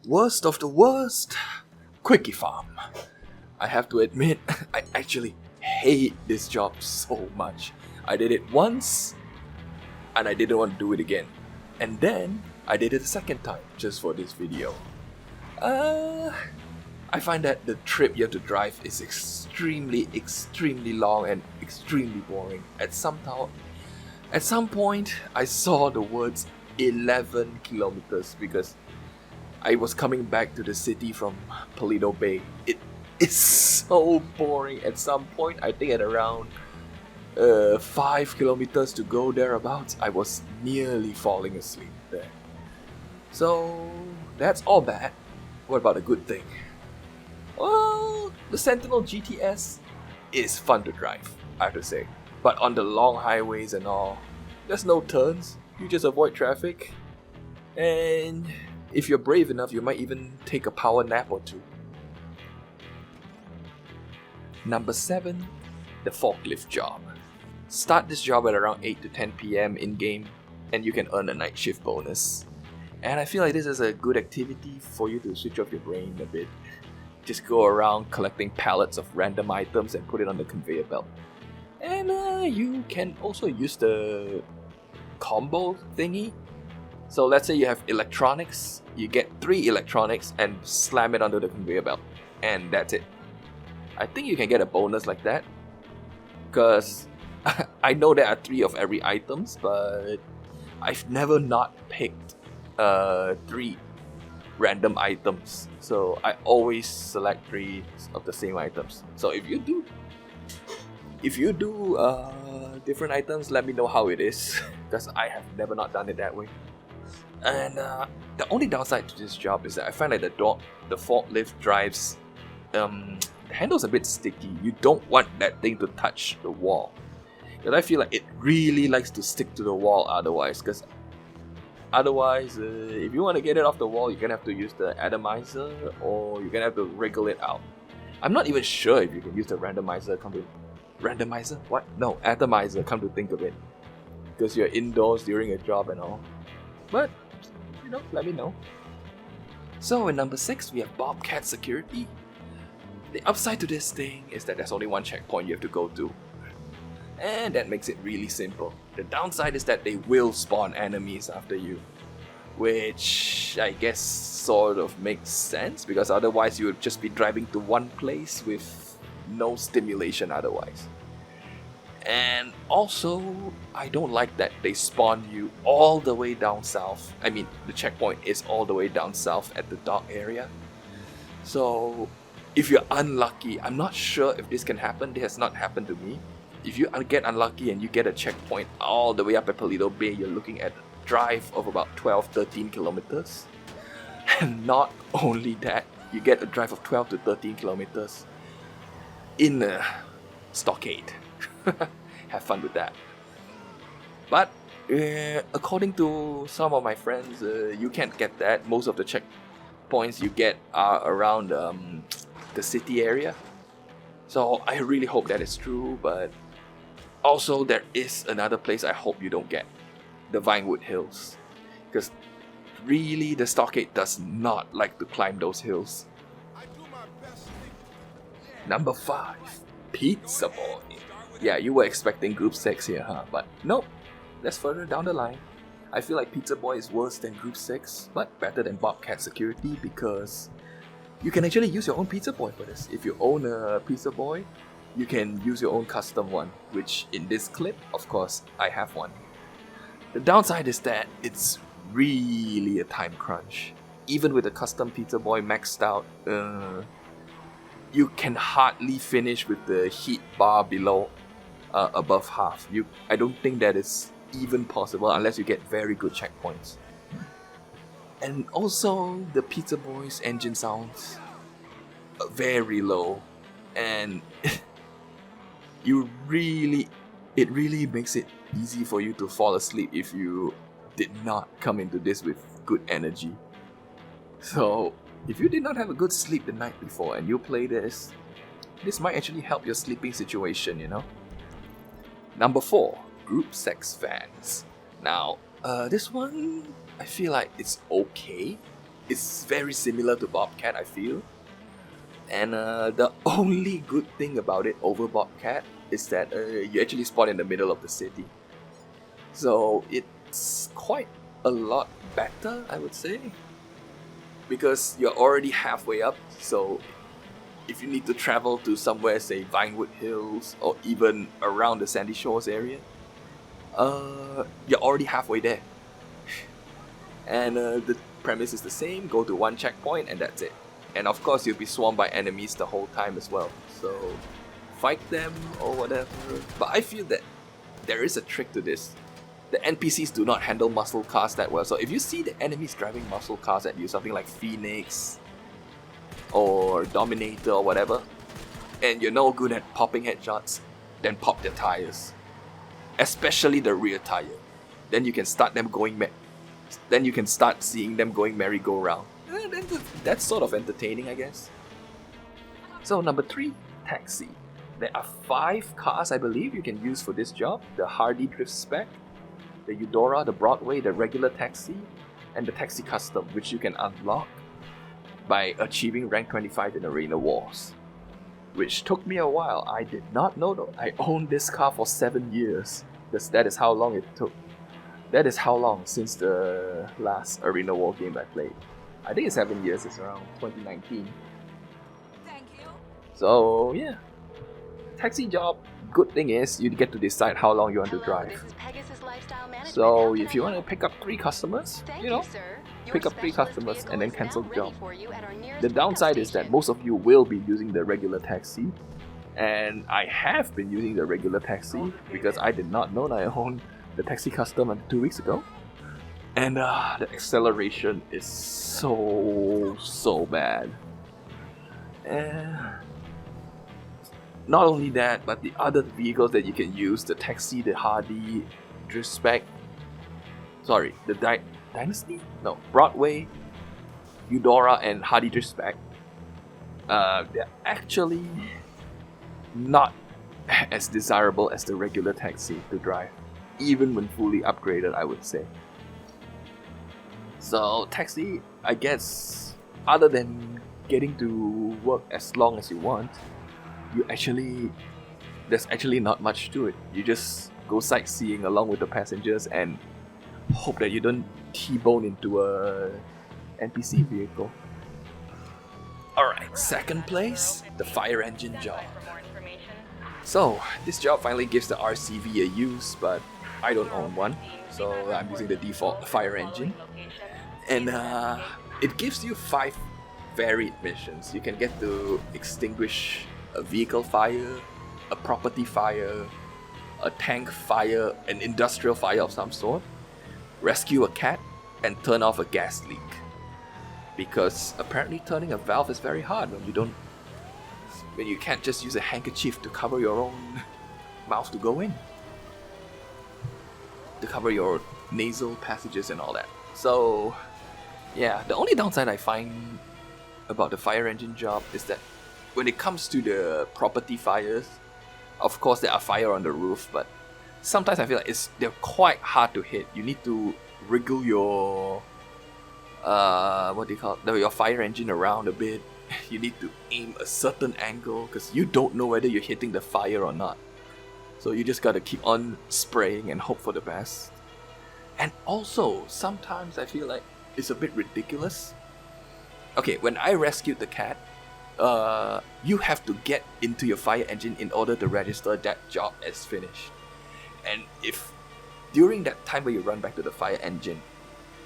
Worst of the worst, Quickie Farm. I have to admit, I actually hate this job so much. I did it once, and I didn't want to do it again. And then, I did it a second time, just for this video. I find that the trip you have to drive is extremely long and extremely boring. At some point, I saw the words 11 kilometers because I was coming back to the city from Paleto Bay. It is so boring. At some point, I think at around 5 kilometers to go thereabouts, I was nearly falling asleep there. So that's all bad. What about a good thing? Well, the Sentinel GTS is fun to drive, I have to say. But on the long highways and all, there's no turns. You just avoid traffic. And if you're brave enough, you might even take a power nap or two. Number 7, the forklift job. Start this job at around 8 to 10 PM in-game, and you can earn a night shift bonus. And I feel like this is a good activity for you to switch off your brain a bit. Just go around collecting pallets of random items and put it on the conveyor belt. And you can also use the combo thingy. So let's say you have electronics, you get 3 electronics and slam it onto the conveyor belt. And that's it. I think you can get a bonus like that. Because I know there are 3 of every items, but I've never not picked 3 random items. So I always select 3 of the same items. So if you do different items, let me know how it is. Because I have never not done it that way. And the only downside to this job is that I find that the forklift drives, the handle's a bit sticky. You don't want that thing to touch the wall. Because I feel like it really likes to stick to the wall otherwise. Because otherwise, if you want to get it off the wall, you're going to have to use the atomizer or you're going to have to wriggle it out. I'm not even sure if you can use the randomizer. Randomizer? What? No, atomizer, come to think of it. Because you're indoors during a job and all. But, let me know. So in number 6, we have Bobcat Security. The upside to this thing is that there's only one checkpoint you have to go to. And that makes it really simple. The downside is that they will spawn enemies after you. Which I guess sort of makes sense, because otherwise you would just be driving to one place with no stimulation otherwise. And also, I don't like that they spawn you all the way down south. I mean, the checkpoint is all the way down south at the dock area. So, if you're unlucky, I'm not sure if this can happen. This has not happened to me. If you get unlucky and you get a checkpoint all the way up at Paleto Bay, you're looking at a drive of about 12-13 kilometers. And not only that, you get a drive of 12 to 13 kilometers in a stockade. Have fun with that. But according to some of my friends, you can't get that. Most of the checkpoints you get are around the city area. So I really hope that is true. But also there is another place I hope you don't get. The Vinewood Hills. Because really the stockade does not like to climb those hills. Number 5. Pizza Boy. Yeah, you were expecting Group 6 here, huh? But nope, that's further down the line. I feel like Pizza Boy is worse than Group 6, but better than Bobcat Security because you can actually use your own Pizza Boy for this. If you own a Pizza Boy, you can use your own custom one, which in this clip, of course, I have one. The downside is that it's really a time crunch. Even with a custom Pizza Boy maxed out, you can hardly finish with the heat bar below above half. I don't think that is even possible unless you get very good checkpoints. And also, the Pizza Boy's engine sounds very low, and it really makes it easy for you to fall asleep if you did not come into this with good energy. So, if you did not have a good sleep the night before and you play this might actually help your sleeping situation, Number 4, Group 6 Fans. Now, this one, I feel like it's okay. it's very similar to Bobcat, I feel. And the only good thing about it over Bobcat is that you actually spawn in the middle of the city. So it's quite a lot better, I would say. Because you're already halfway up, so if you need to travel to somewhere, say Vinewood Hills, or even around the Sandy Shores area, you're already halfway there. And the premise is the same, go to one checkpoint and that's it. And of course you'll be swarmed by enemies the whole time as well, so fight them or whatever. But I feel that there is a trick to this. The NPCs do not handle muscle cars that well, so if you see the enemies driving muscle cars at you, something like Phoenix or Dominator or whatever, and you're no good at popping headshots, then pop their tires. Especially the rear tire. Then you can start seeing them going merry-go-round. That's sort of entertaining, I guess. So number 3, taxi. There are 5 cars I believe you can use for this job. The Hardy Drift Spec, the Eudora, the Broadway, the regular taxi, and the taxi custom, which you can unlock by achieving rank 25 in Arena Wars. Which took me a while. I did not know though. I owned this car for 7 years. That is how long it took. That is how long since the last Arena War game I played. I think it's 7 years, it's around 2019. Thank you. So yeah. Taxi job, good thing is you get to decide how long you want to drive. So if you want to pick up 3 customers, pick up 3 customers and then cancel the job. The downside is that most of you will be using the regular taxi, and I have been using the regular taxi because I did not know that I owned the taxi custom until 2 weeks ago. And the acceleration is so bad. And not only that, but the other vehicles that you can use, the taxi, the Hardy, Drift Spec, the Dynasty? No, Broadway, Eudora, and Hardy Drift Spec, they're actually not as desirable as the regular taxi to drive, even when fully upgraded, I would say. So taxi, I guess, other than getting to work as long as you want, there's actually not much to it. You just go sightseeing along with the passengers and hope that you don't T-bone into a NPC vehicle. Alright, second place, the fire engine job. So, this job finally gives the RCV a use, but I don't own one, so I'm using the default fire engine. And it gives you 5 varied missions. You can get to extinguish a vehicle fire, a property fire, a tank fire, an industrial fire of some sort, rescue a cat, and turn off a gas leak. Because apparently turning a valve is very hard when you can't just use a handkerchief to cover your own mouth to go in, to cover your nasal passages and all that. So yeah, the only downside I find about the fire engine job is that when it comes to the property fires, of course there are fire on the roof, but sometimes I feel like they're quite hard to hit. You need to wriggle your your fire engine around a bit. You need to aim a certain angle because you don't know whether you're hitting the fire or not. So you just gotta keep on spraying and hope for the best. And also, sometimes I feel like it's a bit ridiculous. Okay, when I rescued the cat, you have to get into your fire engine in order to register that job as finished. And if during that time where you run back to the fire engine,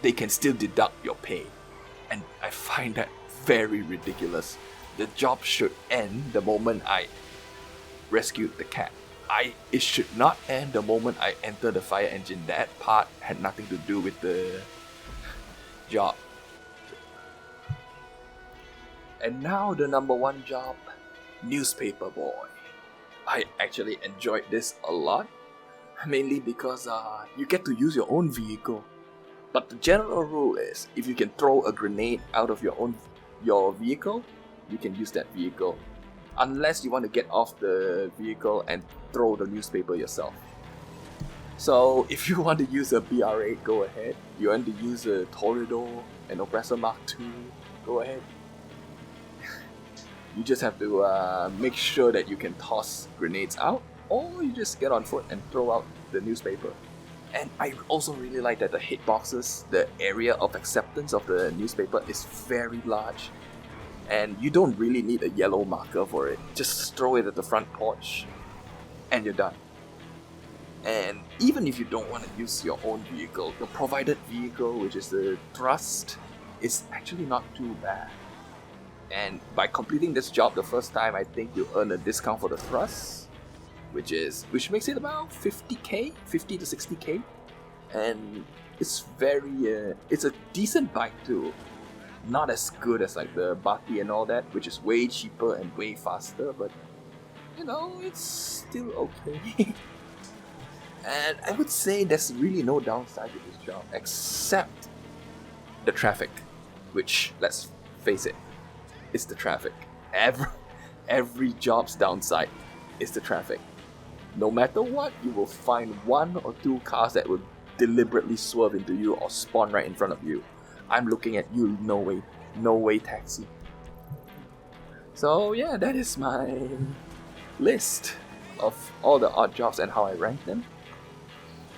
they can still deduct your pay. And I find that very ridiculous. The job should end the moment I rescued the cat. It should not end the moment I enter the fire engine. That part had nothing to do with the job. And now the number 1 job, newspaper boy. I actually enjoyed this a lot, mainly because you get to use your own vehicle. But the general rule is, if you can throw a grenade out of your vehicle, you can use that vehicle. Unless you want to get off the vehicle and throw the newspaper yourself. So if you want to use a BR8, go ahead. You want to use a Tornado, an Oppressor Mark II, go ahead. You just have to make sure that you can toss grenades out, or you just get on foot and throw out the newspaper. And I also really like that the hitboxes, the area of acceptance of the newspaper is very large. And you don't really need a yellow marker for it. Just throw it at the front porch and you're done. And even if you don't want to use your own vehicle, the provided vehicle, which is the thrust, is actually not too bad. And by completing this job the first time, I think you earn a discount for the thrust, which makes it about 50k, 50 to 60k, and it's it's a decent bike too. Not as good as like the Bati and all that, which is way cheaper and way faster, but you know, it's still okay. And I would say there's really no downside to this job except the traffic, which, let's face it, is the traffic. Every job's downside is the traffic. No matter what, you will find one or two cars that will deliberately swerve into you or spawn right in front of you. I'm looking at you, no way taxi. So yeah, that is my list of all the odd jobs and how I rank them.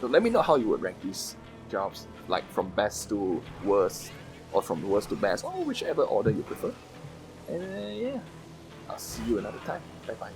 So let me know how you would rank these jobs, like from best to worst, or from worst to best, or whichever order you prefer. And yeah, I'll see you another time. Bye bye.